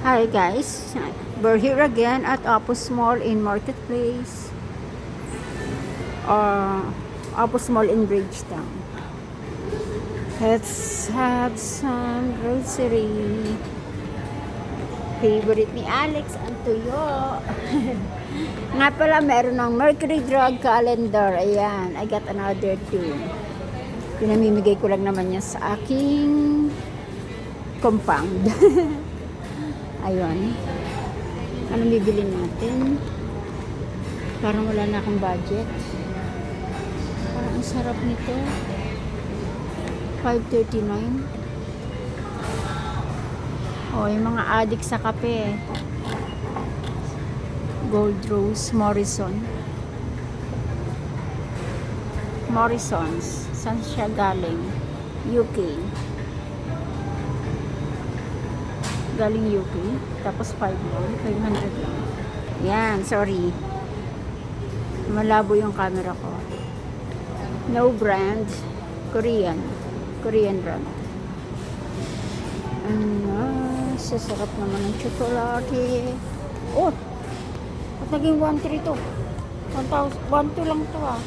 Hi guys, we're here again at Opus Mall in Marketplace or Opus Mall in Bridgetown. Let's have some grocery. Favorite ni Alex ang tuyo. Nga pala, meron ng Mercury Drug Calendar. Ayan, I got another two. Pinamimigay ko lang naman yan sa aking compound. Ayun. Anong bibili natin? Parang wala na akong budget. Parang ang sarap nito. $5.39. Oh, yung mga addict sa kape. Gold Rose Morrison's. Saan siya galing? UK. Galing UK. Tapos 500 lang. Yan, sorry. Malabo yung camera ko. No brand. Korean brand. Sasarap naman ng chocolate. Oh! At naging 1.3 to. 1.2 lang to ah.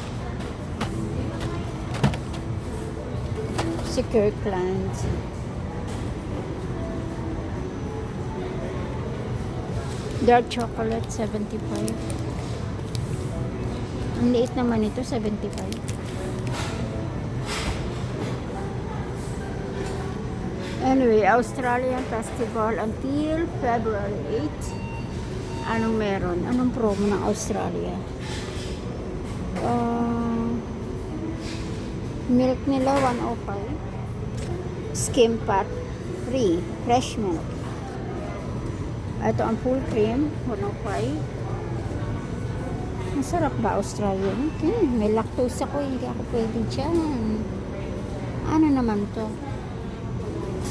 Si Kirkland. Dark chocolate, 75. Ang liit naman ito, 75. Anyway, Australian Festival until February 8. Anong meron? Anong promo ng Australia? Milk nila, 105. Skim pot, free. Fresh milk. Ito ang full cream, 105. Masarap ba Australian? May lactose ako, hindi ako pwede dyan. Ano naman to?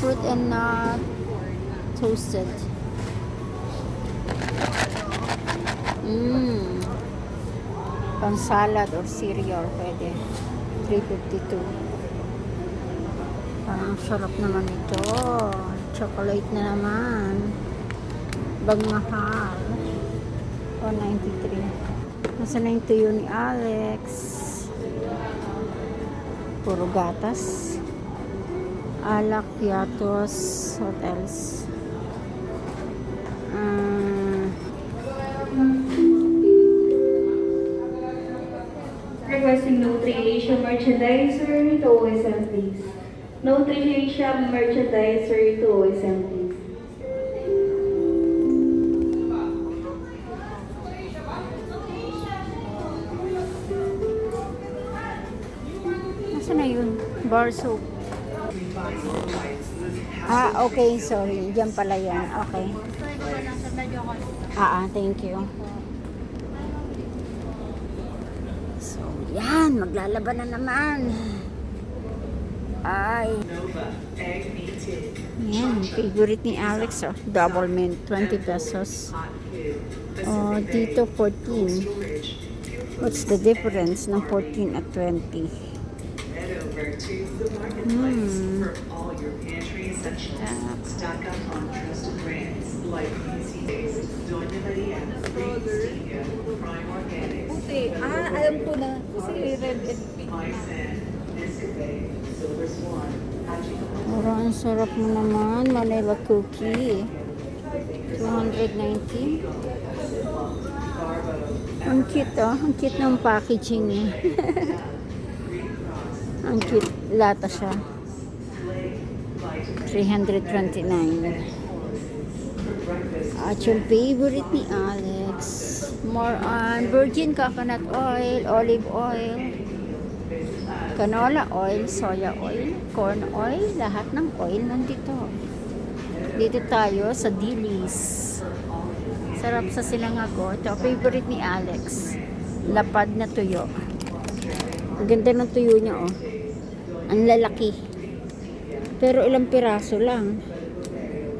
Fruit and nut toasted. Pang salad or cereal, pwede. $3.52. Parang sarap naman ito. Chocolate na naman. Bagmahal. $193. Nasaan na yung tuyo ni Alex? Puro gatas. Alak, yatos, what else? Requesting no 3 Asia merchandiser to OSM please. No 3 Asia merchandiser to OSM please. Nasaan na yun? Bar soap. Okay, sorry. Diyan pala yan. Okay. Thank you. So, yan. Maglalaban na naman. Yan. Favorite ni Alex, oh. Double mint. 20 pesos. Dito 14. What's the difference ng 14 at 20? Stock up on trusted brands like PC-based Doña Maria, Stevia, Prime Organics, Alam ko na. Kasi red and pink. Nescafe, Silver Swan, Parang ang sarap mo naman. Manila cookie. 290. Ang cute, oh. Ang cute ng packaging niya. Ang cute. Lata siya. 329. Actual favorite ni Alex. More on virgin coconut oil, olive oil, canola oil, soya oil, corn oil, lahat ng oil nandito. Dito tayo sa Dilis. Sarap sa Silangago. Ito, favorite ni Alex. Lapad na tuyo. Ang ganda ng tuyo niya, oh. Ang lalaki. Pero ilang piraso lang.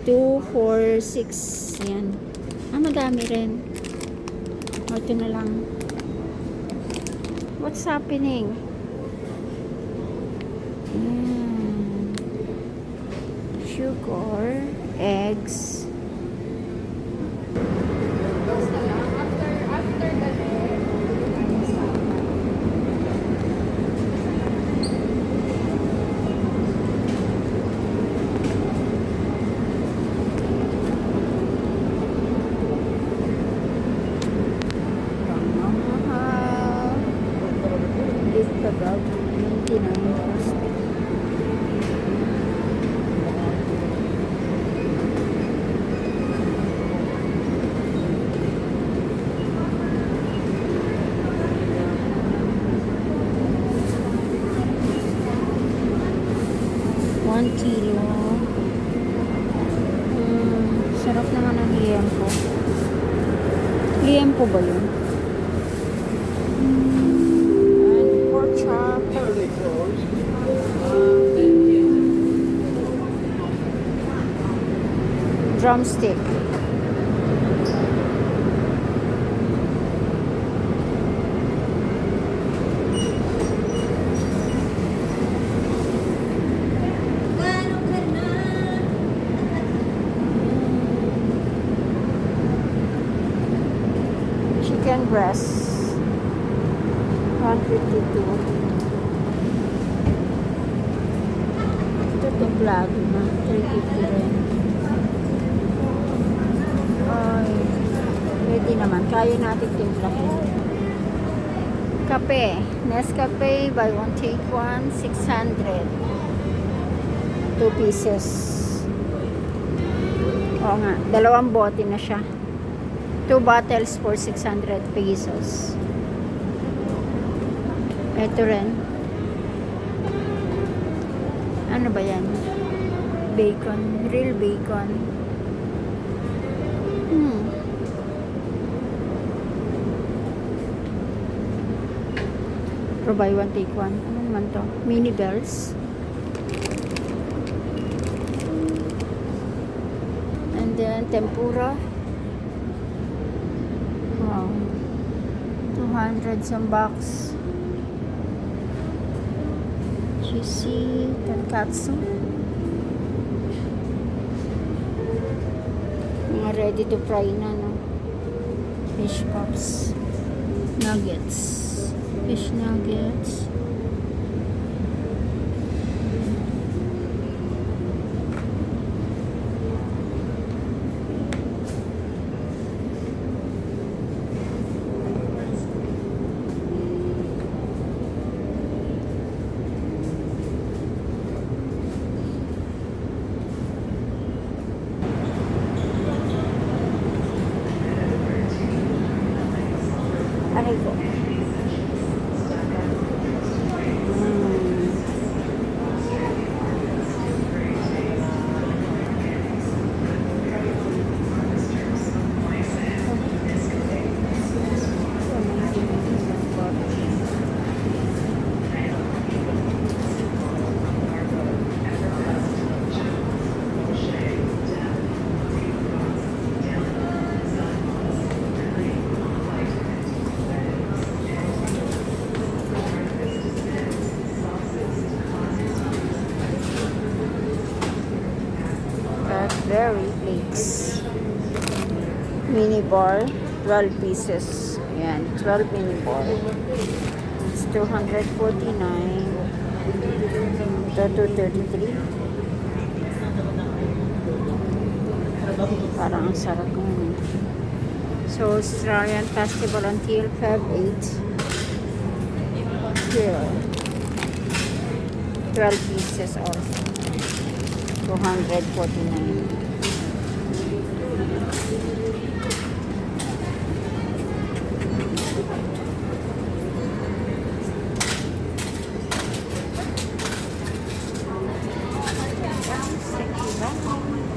2, 4, 6. Yan. Madami rin. Ito na lang. What's happening? Sugar, eggs, Buko ba yun? And pork chop. Drumstick. Chicken breast. 152. Ito templado na. 350 rin. Ay, pwede naman. Kaya natin timplahin. Kape. Nescafe, buy one take one, 600. 2 pieces. Oo nga, 2 bote na siya. 2 bottles for 600 pesos. Ito rin. Ano ba yan? Bacon. Real bacon. Pero buy one take one. Ano naman to? Mini bells. And then tempura. Wow. 200 some bucks. Cheesy tonkatsu. Mga ready to fry na, no? Fish pops. Nuggets. Fish nuggets. Aray ko. Raspberry flakes. Mini bar, 12 pieces. Yan, 12 mini bar. It's 249. Ito, 233. Parang ang sarap ngayon. So, Australian Festival until Feb 8. Here. 12 pieces also. 249. Thank you.